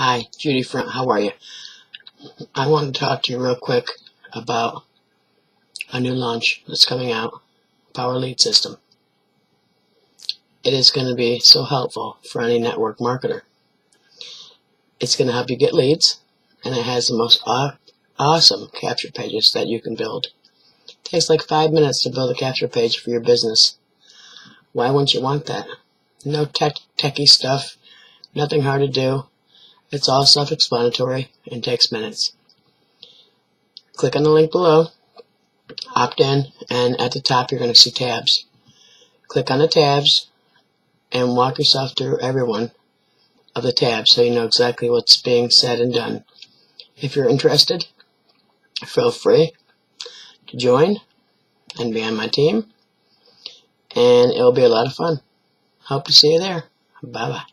Hi, Judy Front. How are you? I want to talk to you real quick about a new launch that's coming out, Power Lead System. It is going to be so helpful for any network marketer. It's going to help you get leads, and it has the most awesome capture pages that you can build. It takes like 5 minutes to build a capture page for your business. Why wouldn't you want that? No techy stuff, nothing hard to do. It's all self-explanatory and takes minutes. Click on the link below, opt in, and at the top you're going to see tabs. Click on the tabs and walk yourself through every one of the tabs so you know exactly what's being said and done. If you're interested, feel free to join and be on my team, and it'll be a lot of fun. Hope to see you there. Bye-bye.